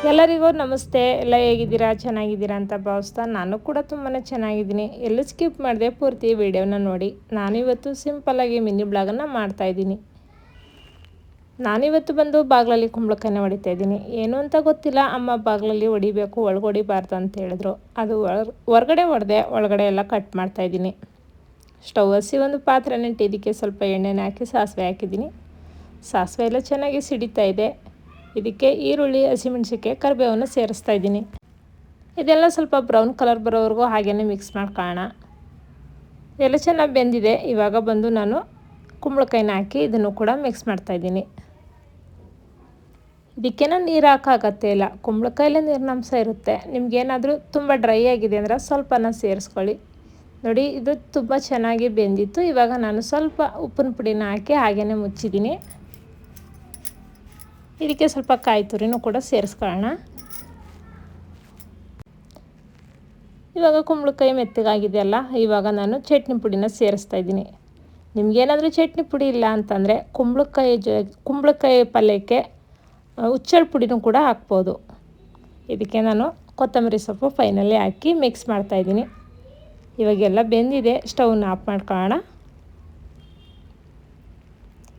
ಎಲ್ಲರಿಗೂ ನಮಸ್ತೆ. ಎಲ್ಲ ಹೇಗಿದ್ದೀರಾ? ಚೆನ್ನಾಗಿದ್ದೀರಾ ಅಂತ ಭಾವಿಸ್ತಾ ನಾನು ಕೂಡ ತುಂಬಾ ಚೆನ್ನಾಗಿದ್ದೀನಿ. ಎಲ್ಲೂ ಸ್ಕಿಪ್ ಮಾಡಿದೆ, ಪೂರ್ತಿ ವಿಡಿಯೋನ ನೋಡಿ. ನಾನಿವತ್ತು ಸಿಂಪಲ್ಲಾಗಿ ಮಿನಿ ಬ್ಲಾಗನ್ನು ಮಾಡ್ತಾಯಿದ್ದೀನಿ. ನಾನಿವತ್ತು ಬಂದು ಬಾಗಿಲಲ್ಲಿ ಕುಂಬಳಕಾಯಿನ ಹೊಡಿತಾಯಿದ್ದೀನಿ. ಏನು ಅಂತ ಗೊತ್ತಿಲ್ಲ, ಅಮ್ಮ ಬಾಗಿಲಲ್ಲಿ ಹೊಡಿಬೇಕು, ಒಳಗೆ ಹೊಡಿಬಾರ್ದು ಅಂತ ಹೇಳಿದ್ರು. ಅದು ಹೊರಗಡೆ ಹೊಡೆದೆ, ಒಳಗಡೆ ಎಲ್ಲ ಕಟ್ ಮಾಡ್ತಾಯಿದ್ದೀನಿ. ಸ್ಟವ್ ಹಸಿ ಒಂದು ಪಾತ್ರೆ ನೆಟ್ಟು ಇದಕ್ಕೆ ಸ್ವಲ್ಪ ಎಣ್ಣೆನ ಹಾಕಿ ಸಾಸಿವೆ ಹಾಕಿದ್ದೀನಿ. ಸಾಸಿವೆ ಎಲ್ಲ ಚೆನ್ನಾಗಿ ಸಿಡಿತಾ ಇದೆ. ಇದಕ್ಕೆ ಈರುಳ್ಳಿ, ಹಸಿಮೆಣಸಿನ್ಕಾಯಿ, ಕರಿಬೇವನ್ನು ಸೇರಿಸ್ತಾ ಇದ್ದೀನಿ. ಇದೆಲ್ಲ ಸ್ವಲ್ಪ ಬ್ರೌನ್ ಕಲರ್ ಬರೋವರೆಗೂ ಹಾಗೇ ಮಿಕ್ಸ್ ಮಾಡ್ಕೊಳ್ಳೋಣ. ಎಲ್ಲ ಚೆನ್ನಾಗಿ ಬೆಂದಿದೆ. ಇವಾಗ ಬಂದು ನಾನು ಕುಂಬಳಕಾಯಿನ ಹಾಕಿ ಇದನ್ನು ಕೂಡ ಮಿಕ್ಸ್ ಮಾಡ್ತಾಯಿದ್ದೀನಿ. ಇದಕ್ಕೇನೋ ನೀರು ಹಾಕೋಗತ್ತೆ ಇಲ್ಲ, ಕುಂಬಳಕಾಯಿಲೇ ನೀರಿನಂಶ ಇರುತ್ತೆ. ನಿಮಗೇನಾದರೂ ತುಂಬ ಡ್ರೈ ಆಗಿದೆ ಅಂದರೆ ಸ್ವಲ್ಪನ ಸೇರಿಸ್ಕೊಳ್ಳಿ. ನೋಡಿ, ಇದು ತುಂಬ ಚೆನ್ನಾಗಿ ಬೆಂದಿತ್ತು. ಇವಾಗ ನಾನು ಸ್ವಲ್ಪ ಉಪ್ಪಿನ ಪುಡಿನ ಹಾಕಿ ಹಾಗೇ ಮುಚ್ಚಿದ್ದೀನಿ. ಇದಕ್ಕೆ ಸ್ವಲ್ಪ ಕಾಯಿ ತುರಿನೂ ಕೂಡ ಸೇರಿಸ್ಕೊಳ್ಳೋಣ. ಇವಾಗ ಕುಂಬಳಕಾಯಿ ಮೆತ್ತಗಾಗಿದೆಯಲ್ಲ, ಇವಾಗ ನಾನು ಚಟ್ನಿ ಪುಡಿನ ಸೇರಿಸ್ತಾ ಇದ್ದೀನಿ. ನಿಮಗೇನಾದರೂ ಚಟ್ನಿ ಪುಡಿ ಇಲ್ಲ ಅಂತಂದರೆ ಕುಂಬಳಕಾಯಿ ಪಲ್ಯಕ್ಕೆ ಹುಚ್ಚಳ ಪುಡಿನೂ ಕೂಡ ಹಾಕ್ಬೋದು. ಇದಕ್ಕೆ ನಾನು ಕೊತ್ತಂಬರಿ ಸೊಪ್ಪು ಫೈನಲ್ಲಿ ಹಾಕಿ ಮಿಕ್ಸ್ ಮಾಡ್ತಾಯಿದ್ದೀನಿ. ಇವಾಗೆಲ್ಲ ಬೆಂದಿದೆ, ಸ್ಟವ್ನ ಆಫ್ ಮಾಡ್ಕೊಳ್ಳೋಣ.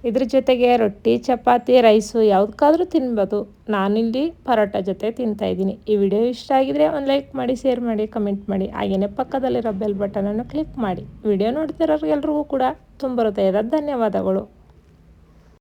ಇದ್ರ ಜೊತೆಗೆ ರೊಟ್ಟಿ, ಚಪಾತಿ, ರೈಸು ಯಾವುದಕ್ಕಾದರೂ ತಿನ್ಬೋದು. ನಾನಿಲ್ಲಿ ಪರೋಟ ಜೊತೆ ತಿಂತಾಯಿದ್ದೀನಿ. ಈ ವಿಡಿಯೋ ಇಷ್ಟ ಆಗಿದರೆ ಒಂದು ಲೈಕ್ ಮಾಡಿ, ಶೇರ್ ಮಾಡಿ, ಕಮೆಂಟ್ ಮಾಡಿ. ಹಾಗೆಯೇ ಪಕ್ಕದಲ್ಲಿರೋ ಬೆಲ್ ಬಟನನ್ನು ಕ್ಲಿಕ್ ಮಾಡಿ. ವಿಡಿಯೋ ನೋಡ್ತಿರೋರಿಗೆಲ್ರಿಗೂ ಕೂಡ ತುಂಬ ಹೃದಯದ ಧನ್ಯವಾದಗಳು.